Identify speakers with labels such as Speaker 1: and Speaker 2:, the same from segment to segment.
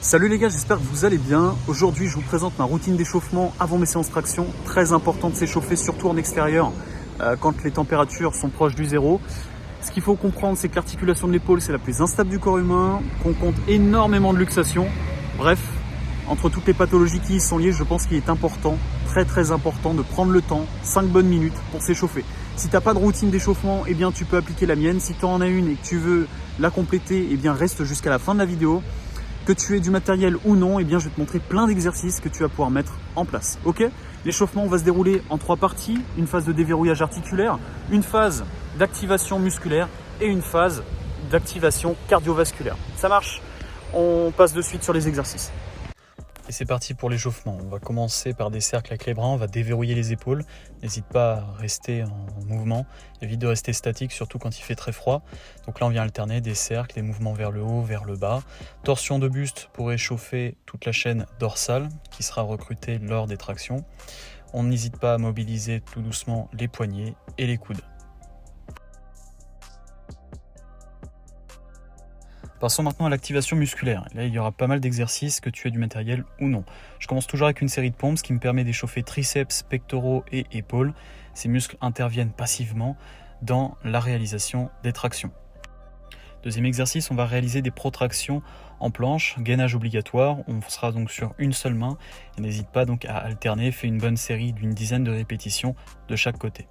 Speaker 1: Salut les gars, j'espère que vous allez bien. Aujourd'hui, je vous présente ma routine d'échauffement avant mes séances traction. Très important de s'échauffer, surtout en extérieur, quand les températures sont proches du zéro. Ce qu'il faut comprendre, c'est que l'articulation de l'épaule, c'est la plus instable du corps humain, qu'on compte énormément de luxation. Bref, entre toutes les pathologies qui y sont liées, je pense qu'il est important, très important, de prendre le temps, 5 bonnes minutes pour s'échauffer. Si tu n'as pas de routine d'échauffement, eh bien tu peux appliquer la mienne. Si tu en as une et que tu veux la compléter, eh bien reste jusqu'à la fin de la vidéo. Que tu aies du matériel ou non, eh bien, je vais te montrer plein d'exercices que tu vas pouvoir mettre en place. Ok ? L'échauffement va se dérouler en 3 parties. Une phase de déverrouillage articulaire, une phase d'activation musculaire et une phase d'activation cardiovasculaire. Ça marche ? On passe de suite sur les exercices. Et c'est parti pour l'échauffement. On va commencer par des cercles avec les bras, on va déverrouiller les épaules. N'hésite pas à rester en mouvement, évite de rester statique, surtout quand il fait très froid. Donc là on vient alterner des cercles, des mouvements vers le haut, vers le bas. Torsion de buste pour échauffer toute la chaîne dorsale qui sera recrutée lors des tractions. On n'hésite pas à mobiliser tout doucement les poignets et les coudes. Passons maintenant à l'activation musculaire. Là, il y aura pas mal d'exercices, que tu aies du matériel ou non. Je commence toujours avec une série de pompes, ce qui me permet d'échauffer triceps, pectoraux et épaules. Ces muscles interviennent passivement dans la réalisation des tractions. Deuxième exercice, on va réaliser des protractions en planche, gainage obligatoire. On sera donc sur une seule main et n'hésite pas donc à alterner. Fais une bonne série d'une dizaine de répétitions de chaque côté.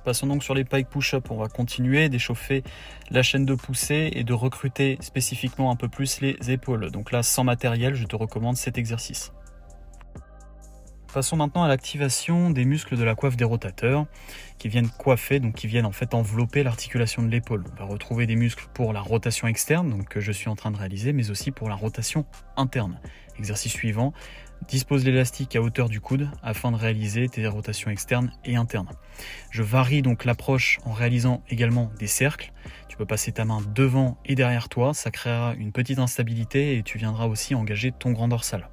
Speaker 1: Passons donc sur les pike push-up, on va continuer d'échauffer la chaîne de poussée et de recruter spécifiquement un peu plus les épaules. Donc là, sans matériel, je te recommande cet exercice. Passons maintenant à l'activation des muscles de la coiffe des rotateurs qui viennent coiffer, donc qui viennent en fait envelopper l'articulation de l'épaule. On va retrouver des muscles pour la rotation externe, donc que je suis en train de réaliser, mais aussi pour la rotation interne. Exercice suivant, dispose l'élastique à hauteur du coude afin de réaliser tes rotations externes et internes. Je varie donc l'approche en réalisant également des cercles. Tu peux passer ta main devant et derrière toi, ça créera une petite instabilité et tu viendras aussi engager ton grand dorsal.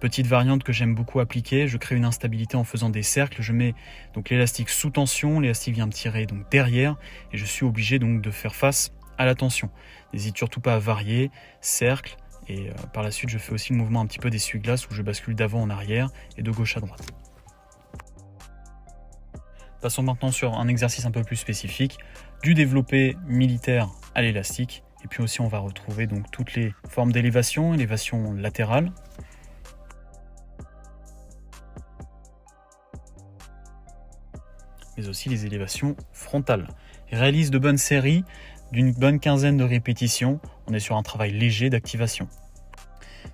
Speaker 1: Petite variante que j'aime beaucoup appliquer, je crée une instabilité en faisant des cercles, je mets donc l'élastique sous tension, l'élastique vient me tirer donc derrière et je suis obligé donc de faire face à la tension. N'hésite surtout pas à varier, cercle, et par la suite je fais aussi le mouvement un petit peu d'essuie-glace où je bascule d'avant en arrière et de gauche à droite. Passons maintenant sur un exercice un peu plus spécifique, du développé militaire à l'élastique, et puis aussi on va retrouver donc toutes les formes d'élévation, élévation latérale, mais aussi les élévations frontales. Réalise de bonnes séries d'une bonne quinzaine de répétitions, on est sur un travail léger d'activation.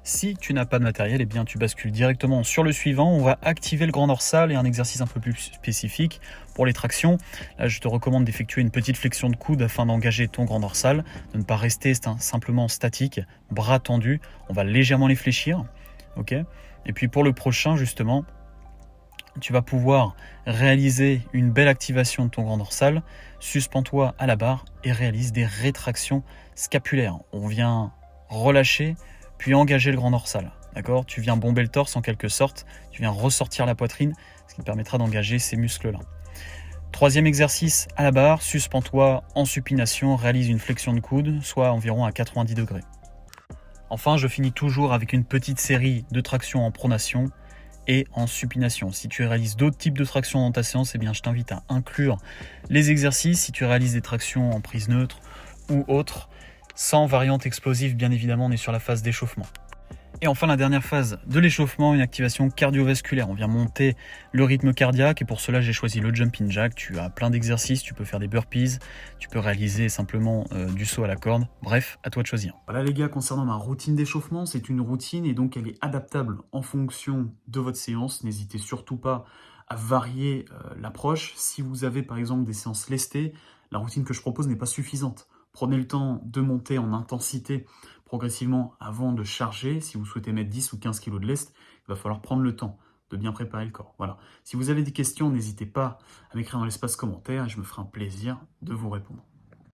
Speaker 1: Si tu n'as pas de matériel, eh bien tu bascules directement sur le suivant, on va activer le grand dorsal et un exercice un peu plus spécifique pour les tractions. Là je te recommande d'effectuer une petite flexion de coude afin d'engager ton grand dorsal, de ne pas rester simplement statique, bras tendus, on va légèrement les fléchir. Okay, et puis pour le prochain justement, tu vas pouvoir réaliser une belle activation de ton grand dorsal, suspends-toi à la barre et réalise des rétractions scapulaires. On vient relâcher puis engager le grand dorsal. D'accord ? Tu viens bomber le torse en quelque sorte, tu viens ressortir la poitrine, ce qui te permettra d'engager ces muscles-là. Troisième exercice à la barre, suspends-toi en supination, réalise une flexion de coude, soit environ à 90 degrés. Enfin, je finis toujours avec une petite série de tractions en pronation et en supination. Si tu réalises d'autres types de tractions dans ta séance, eh bien, je t'invite à inclure les exercices. Si tu réalises des tractions en prise neutre ou autre, sans variante explosive, bien évidemment, on est sur la phase d'échauffement. Et enfin, la dernière phase de l'échauffement, une activation cardiovasculaire. On vient monter le rythme cardiaque et pour cela, j'ai choisi le jumping jack. Tu as plein d'exercices, tu peux faire des burpees, tu peux réaliser simplement du saut à la corde. Bref, à toi de choisir. Voilà les gars, concernant ma routine d'échauffement, c'est une routine et donc elle est adaptable en fonction de votre séance. N'hésitez surtout pas à varier l'approche. Si vous avez par exemple des séances lestées, la routine que je propose n'est pas suffisante. Prenez le temps de monter en intensité progressivement avant de charger. Si vous souhaitez mettre 10 ou 15 kg de lest, il va falloir prendre le temps de bien préparer le corps. Voilà. Si vous avez des questions, n'hésitez pas à m'écrire dans l'espace commentaire et je me ferai un plaisir de vous répondre.